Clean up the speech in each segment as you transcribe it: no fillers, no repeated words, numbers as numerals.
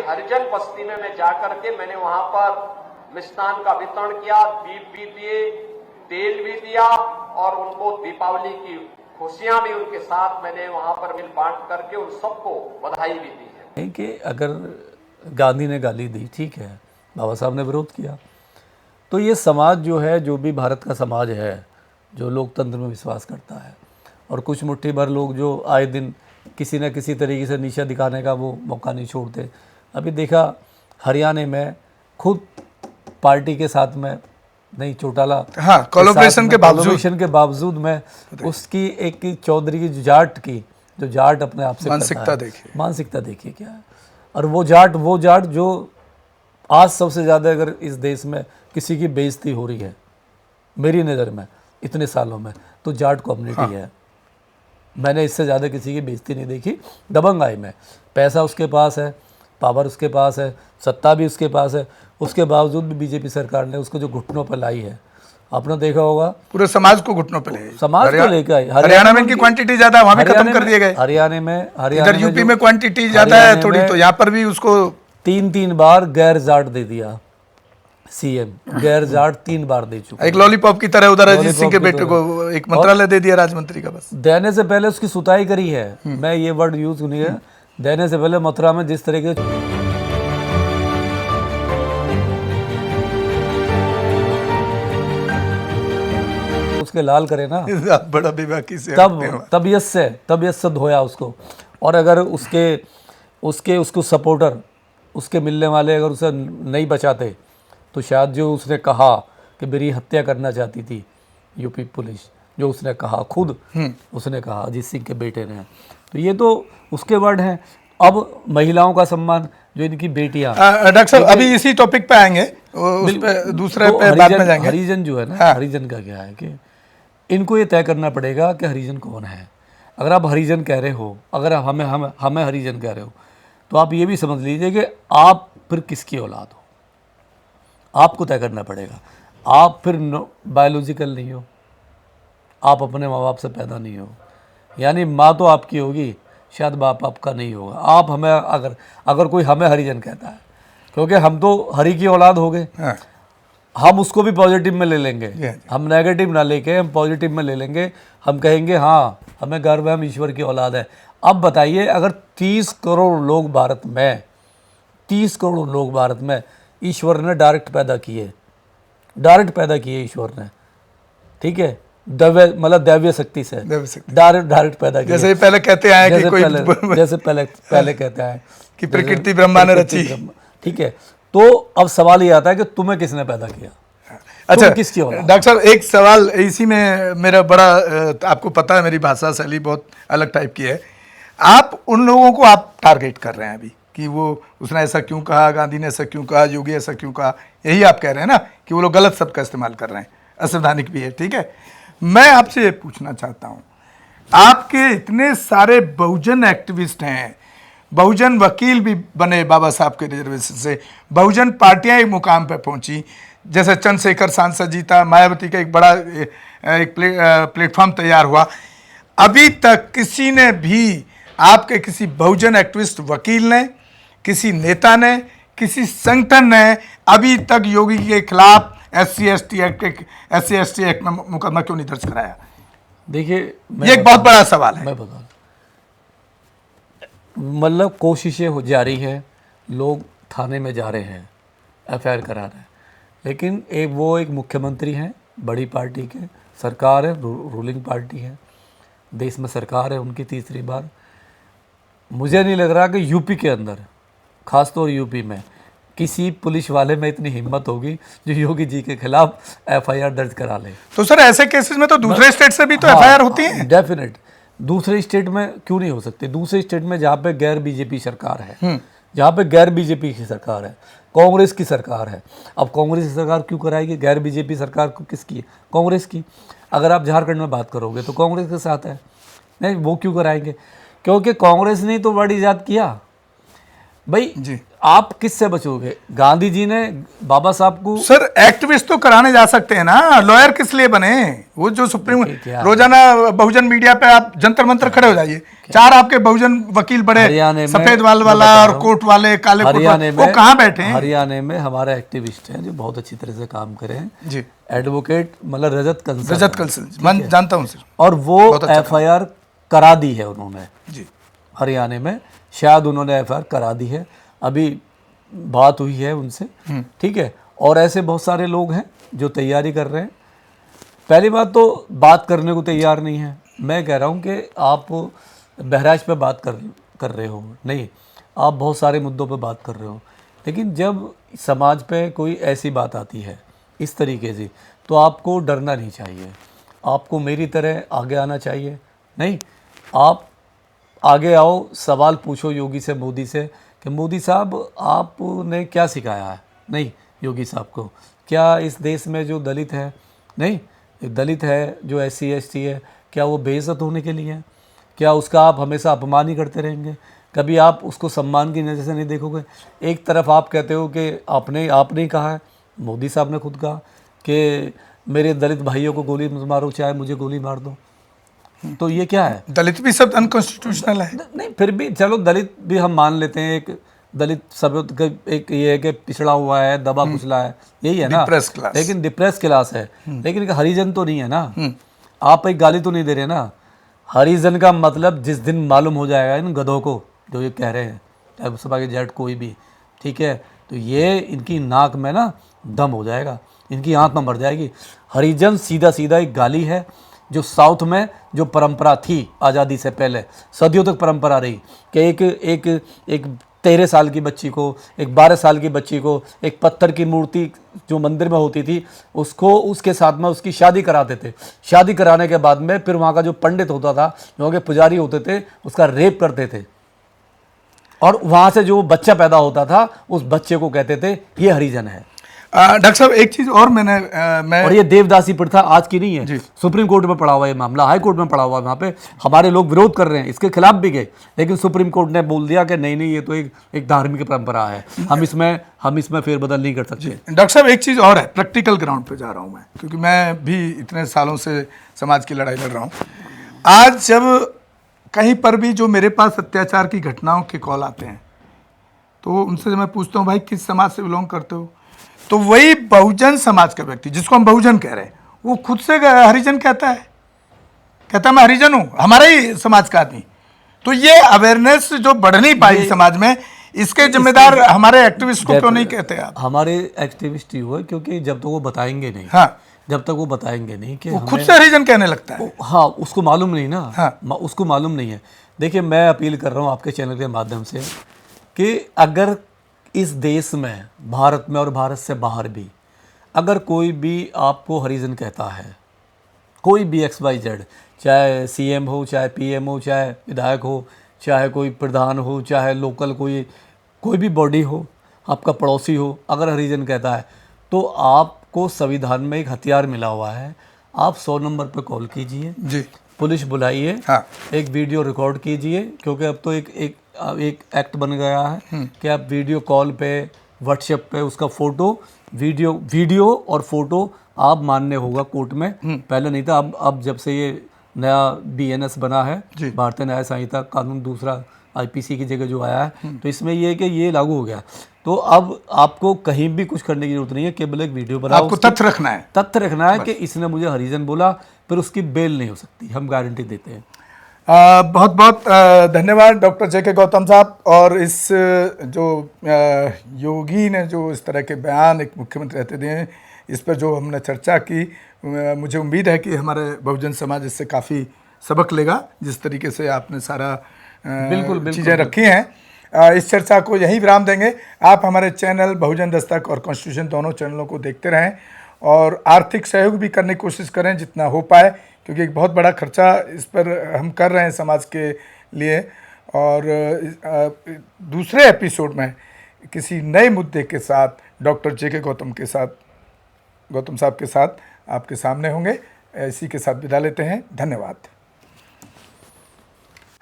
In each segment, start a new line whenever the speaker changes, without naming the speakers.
हरिजन बस्ती में मैं जाकर के मैंने वहां पर मिष्ठान का वितरण किया, दीप भी दिए, तेल भी दिया और उनको दीपावली की खुशियां भी उनके साथ मैंने वहां पर मिल बांट करके उन सबको बधाई भी दी है।
कि अगर गांधी ने गाली दी, ठीक है, बाबा साहब ने विरोध किया, तो ये समाज जो है, जो भी भारत का समाज है, जो लोकतंत्र में विश्वास करता है, और कुछ मुट्ठी भर लोग जो आए दिन किसी न किसी तरीके से नीचा दिखाने का वो मौका नहीं छोड़ते। अभी देखा हरियाणा में खुद पार्टी के साथ में नहीं, चौटाला,
हाँ, कोलैबोरेशन
के बावजूद में उसकी एक चौधरी की जो जाट अपने आप से मानसिकता देखिए क्या है। और वो जाट जो आज सबसे ज़्यादा अगर इस देश में किसी की बेइज्जती हो रही है मेरी नज़र में इतने सालों में, तो जाट कम्युनिटी है। मैंने इससे ज़्यादा किसी की बेइज्जती नहीं देखी। दबंग आई में पैसा उसके पास है, पावर उसके पास है, सत्ता भी उसके पास है, उसके बावजूद भी बीजेपी सरकार ने उसको जो घुटनों पर लाई है, आपने देखा होगा,
पूरे समाज को घुटनों पे ले,
समाज को लेकर आई।
हरियाणा में इनकी क्वांटिटी ज्यादा, वहां भी खत्म कर दिए गए।
हरियाणा
इधर यूपी में क्वांटिटी ज्यादा है थोड़ी, तो यहाँ पर भी उसको
3 बार गैर जाट दे दिया सीएम, गैर जाट 3 बार दे चुका।
एक लॉलीपॉप की तरह उधर अजीत सिंह के बेटे को एक मंत्रालय दे दिया राजमंत्री का। बस
देने से पहले उसकी सुताई करी है, मैं ये वर्ड यूज नहीं है, देने से पहले मथुरा में जिस तरीके उसके लाल करे ना,
बड़ा बेबाकी से
तबीयत से धोया उसको। और अगर उसको सपोर्टर, उसके मिलने वाले अगर उसे नहीं बचाते, तो शायद जो उसने कहा कि मेरी हत्या करना चाहती थी यूपी पुलिस, जो उसने कहा खुद, उसने कहा अजीत सिंह के बेटे ने, तो ये तो उसके वर्ड हैं। अब महिलाओं का सम्मान, जो इनकी बेटियां,
डॉक्टर साहब अभी इसी टॉपिक पे आएंगे, उस पे दूसरे पे बाद में जाएंगे।
हरिजन जो है ना, हरिजन का क्या है कि इनको ये तय करना पड़ेगा कि हरिजन कौन है। अगर आप हरिजन कह रहे हो, अगर हमें हरिजन कह रहे हो, तो आप ये भी समझ लीजिए कि आप फिर किसकी औलाद हो, आपको तय करना पड़ेगा। आप फिर बायोलॉजिकल नहीं हो, आप अपने माँ बाप से पैदा नहीं हो, यानी माँ तो आपकी होगी, शायद बाप आपका नहीं होगा। आप हमें अगर कोई हमें हरिजन कहता है, क्योंकि हम तो हरि की औलाद हो गए, हम उसको भी पॉजिटिव में ले लेंगे, हम नेगेटिव ना लेके हम पॉजिटिव में ले लेंगे। हम कहेंगे हाँ हमें गर्व है, हम ईश्वर की औलाद है। अब बताइए, अगर 30 करोड़ लोग भारत में, 30 करोड़ लोग भारत में ईश्वर ने डायरेक्ट पैदा किए ईश्वर ने, ठीक है, दैवीय शक्ति से डायरेक्ट पैदा किए।
जैसे पहले कहते आए कि कोई
जैसे पहले कहते हैं
कि प्रकृति ब्रह्मा ने रची,
ठीक है। तो अब सवाल ये आता है कि तुम्हें किसने पैदा किया?
अच्छा
किसकी औलाद?
डॉक्टर साहब एक सवाल इसी में मेरा बड़ा, आपको पता है मेरी भाषा शैली बहुत अलग टाइप की है। आप उन लोगों को आप टारगेट कर रहे हैं अभी कि वो उसने ऐसा क्यों कहा, गांधी ने ऐसा क्यों कहा, योगी ऐसा क्यों कहा, यही आप कह रहे हैं ना कि वो लोग गलत शब्द का इस्तेमाल कर रहे हैं, असंवैधानिक भी है, ठीक है। मैं आपसे ये पूछना चाहता हूँ, आपके इतने सारे बहुजन एक्टिविस्ट हैं, बहुजन वकील भी बने बाबा साहब के रिजर्वेशन से, बहुजन पार्टियां एक मुकाम पर पहुंची, जैसे चंद्रशेखर सांसद जीता, मायावती का एक बड़ा एक प्लेटफॉर्म तैयार हुआ। अभी तक किसी ने भी, आपके किसी बहुजन एक्टिविस्ट वकील ने, किसी नेता ने, किसी संगठन ने अभी तक योगी के खिलाफ SC/ST एक्ट में मुकदमा क्यों नहीं दर्ज कराया?
देखिए,
ये एक बहुत बड़ा सवाल है।
मैं बता, मतलब कोशिशें जारी है, लोग थाने में जा रहे हैं, FIR करा रहे हैं, लेकिन वो एक मुख्यमंत्री हैं, बड़ी पार्टी के, सरकार है, रूलिंग पार्टी है, देश में सरकार है उनकी तीसरी बार। मुझे नहीं लग रहा कि यूपी के अंदर, खासतौर यूपी में, किसी पुलिस वाले में इतनी हिम्मत होगी जो योगी जी के खिलाफ FIR दर्ज करा ले।
तो सर ऐसे केसेस में तो दूसरे स्टेट से भी तो FIR होती है।
डेफिनेट, दूसरे स्टेट में क्यों नहीं हो सकती? दूसरे स्टेट में जहाँ पे गैर बीजेपी सरकार है, जहाँ पे गैर बीजेपी की सरकार है, कांग्रेस की सरकार है। अब कांग्रेस की सरकार क्यों कराएगी? गैर बीजेपी सरकार को किसकी है? कांग्रेस की। अगर आप झारखंड में बात करोगे तो कांग्रेस के साथ है, नहीं वो क्यों कराएंगे? क्योंकि कांग्रेस ने तो वर्ड ईजाद किया। भाई
जी।
आप किससे बचोगे? गांधी जी ने बाबा साहब को
सर एक्टिविस्ट तो कराने जा सकते हैं ना, लॉयर किस लिए बने? वो जो सुप्रीम
देखिए क्या है।
रोजाना बहुजन मीडिया पे आप जंतर मंतर खड़े हो जाइए, 4 आपके बहुजन वकील बड़े
हरियाणा में
सफेद वाल
मैं
वाला
बता
और
रहा हूँ,
कोट वाले काले कोट
हरियाणा
वाले,
में
वो कहाँ बैठे हैं?
हरियाणा में हमारे एक्टिविस्ट हैं जो बहुत अच्छी तरह से काम करे हैं।
जी।
एडवोकेट मतलब रजत कंसल
रजत
हैं,
कंसल मैं जानता हूँ सर।
और वो
बहुत अच्छा
FIR करा दी है उन्होंने
जी।
हरियाणा में, शायद उन्होंने FIR करा दी है, अभी बात हुई है उनसे, ठीक है। और ऐसे बहुत सारे लोग हैं जो तैयारी कर रहे हैं। पहली बात तो बात करने को तैयार नहीं है। मैं कह रहा हूँ कि आप बहराइच पे बात कर रहे हो, नहीं, आप बहुत सारे मुद्दों पे बात कर रहे हो, लेकिन जब समाज पे कोई ऐसी बात आती है इस तरीके से, तो आपको डरना नहीं चाहिए, आपको मेरी तरह आगे आना चाहिए। नहीं, आप आगे आओ, सवाल पूछो योगी से, मोदी से, कि मोदी साहब आपने क्या सिखाया है? नहीं, योगी साहब को क्या इस देश में जो दलित है, नहीं, दलित है जो SC ST है, क्या वो बेइज्जत होने के लिए है? क्या उसका आप हमेशा अपमान ही करते रहेंगे? कभी आप उसको सम्मान की नज़र से नहीं देखोगे? एक तरफ आप कहते हो कि आपने ही कहा है, मोदी साहब ने खुद कहा कि मेरे दलित भाइयों को गोली मारो, चाहे मुझे गोली मार दो, तो ये क्या है?
दलित भी शब्द अनकॉन्स्टिट्यूशनल है।
नहीं, फिर भी चलो दलित भी हम मान लेते हैं, एक दलित शब्द का एक ये है कि पिछड़ा हुआ है, दबा कुचला है, यही है ना,
डिप्रेस क्लास।
लेकिन डिप्रेस क्लास है, लेकिन एक हरिजन तो नहीं है ना। आप एक गाली तो नहीं दे रहे ना। हरिजन का मतलब जिस दिन मालूम हो जाएगा इन गधों को जो ये कह रहे हैं, चाहे सपा के जेट कोई भी, ठीक है, तो ये इनकी नाक में ना दम हो जाएगा, इनकी आंख में मर जाएगी। हरिजन सीधा सीधा एक गाली है, जो साउथ में जो परंपरा थी आज़ादी से पहले, सदियों तक परंपरा रही कि एक 13 साल की बच्ची को, एक 12 साल की बच्ची को, एक पत्थर की मूर्ति जो मंदिर में होती थी, उसको उसके साथ में उसकी शादी कराते थे। शादी कराने के बाद में फिर वहाँ का जो पंडित होता था, जो के पुजारी होते थे, उसका रेप करते थे, और वहाँ से जो बच्चा पैदा होता था उस बच्चे को कहते थे ये हरिजन है।
डॉक्टर साहब एक चीज और मैं
और ये देवदासी प्रथा आज की नहीं है, सुप्रीम कोर्ट में पड़ा हुआ है मामला, हाई कोर्ट में पड़ा हुआ है, वहाँ पे हमारे लोग विरोध कर रहे हैं, इसके खिलाफ भी गए, लेकिन सुप्रीम कोर्ट ने बोल दिया कि नहीं ये तो एक धार्मिक परंपरा है, हम इसमें फेरबदल नहीं कर सकते।
डॉक्टर साहब एक चीज़ और है, प्रैक्टिकल ग्राउंड पे जा रहा हूँ मैं, क्योंकि मैं भी इतने सालों से समाज की लड़ाई लड़ रहा हूँ। आज जब कहीं पर भी जो मेरे पास अत्याचार की घटनाओं के कॉल आते हैं, तो उनसे मैं पूछता हूँ भाई किस समाज से बिलोंग करते हो, तो वही बहुजन समाज का व्यक्ति जिसको हम बहुजन कह रहे हैं, वो खुद से हरिजन कहता है मैं हरिजन हूँ, हमारा ही समाज का आदमी। तो ये अवेयरनेस जो बढ़ नहीं पाई समाज में, इसके जिम्मेदार हमारे एक्टिविस्ट को क्यों नहीं कहते आप?
हमारे एक्टिविस्ट ही हुए, क्योंकि जब तक वो बताएंगे नहीं,
हाँ,
जब तक वो बताएंगे नहीं कि
वो खुद से हरिजन कहने लगता है।
हाँ, उसको मालूम नहीं ना,
हाँ।
उसको मालूम नहीं है। देखिए, मैं अपील कर रहा हूँ आपके चैनल के माध्यम से कि अगर इस देश में, भारत में और भारत से बाहर भी, अगर कोई भी आपको हरिजन कहता है, कोई भी XYZ, चाहे CM हो, चाहे PM हो, चाहे विधायक हो, चाहे कोई प्रधान हो, चाहे लोकल कोई भी बॉडी हो, आपका पड़ोसी हो, अगर हरिजन कहता है, तो आपको संविधान में एक हथियार मिला हुआ है, आप 100 नंबर पर कॉल कीजिए
जी,
पुलिस बुलाइए,
हाँ,
एक वीडियो रिकॉर्ड कीजिए, क्योंकि अब तो एक एक्ट बन गया है कि आप वीडियो कॉल पे, व्हाट्सएप पे उसका फोटो, वीडियो और फोटो आप मानने होगा कोर्ट में। पहले नहीं था, अब जब से ये नया BNS बना है, भारतीय न्याय संहिता कानून दूसरा IPC की जगह जो आया है, तो इसमें ये है कि ये लागू हो गया। तो अब आपको कहीं भी कुछ करने की जरूरत नहीं है, केवल एक वीडियो बनाओ,
आपको तथ्य रखना है
कि इसने मुझे हरिजन बोला, फिर उसकी बेल नहीं हो सकती, हम गारंटी देते हैं।
बहुत बहुत धन्यवाद डॉक्टर JK गौतम साहब। और इस जो योगी ने जो इस तरह के बयान एक मुख्यमंत्री रहते दिए, इस पर जो हमने चर्चा की, मुझे उम्मीद है कि हमारे बहुजन समाज इससे काफ़ी सबक लेगा, जिस तरीके से आपने सारा
बिल्कुल
चीज़ें रखी हैं। इस चर्चा को यहीं विराम देंगे। आप हमारे चैनल बहुजन दस्तक और कॉन्स्टिट्यूशन दोनों चैनलों को देखते रहें, और आर्थिक सहयोग भी करने की कोशिश करें जितना हो पाए, क्योंकि एक बहुत बड़ा खर्चा इस पर हम कर रहे हैं समाज के लिए। और दूसरे एपिसोड में किसी नए मुद्दे के साथ डॉक्टर JK गौतम साहब के साथ आपके सामने होंगे। इसी के साथ विदा लेते हैं। धन्यवाद।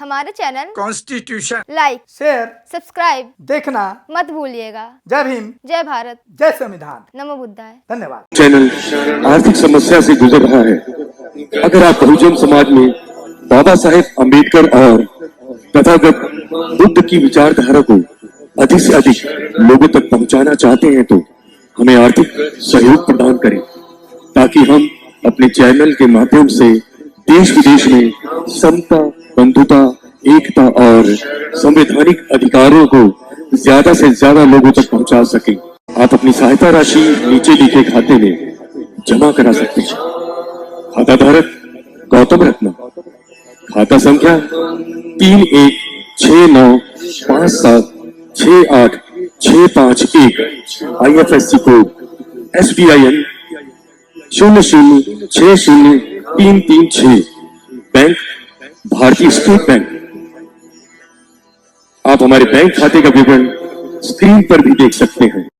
हमारे channel
constitution
like,
share,
subscribe
देखना
मत भूलिएगा।
जय भीम,
जय भारत,
जय संविधान।
नमो बुद्धाय।
धन्यवाद।
चैनल आर्थिक समस्या से गुजर रहा है। अगर आप बहुजन समाज में बाबा साहेब अम्बेडकर और तथागत बुद्ध की विचारधारा को अधिक से अधिक लोगों तक पहुंचाना चाहते हैं तो हमें आर्थिक सहयोग प्रदान करें, ताकि हम अपने चैनल के माध्यम से देश विदेश में समता, बंधुता, एकता और संवैधानिक अधिकारों को ज्यादा से ज्यादा लोगों तक पहुंचा सकें। आप अपनी सहायता राशि नीचे लिखे खाते में जमा करा सकते हैं। खाता धारक गौतम रत्ना, खाता संख्या 3169576865 IFSC कोड SBIN 0060336, बैंक भारतीय स्टेट बैंक। आप हमारे बैंक खाते का विवरण स्क्रीन पर भी देख सकते हैं।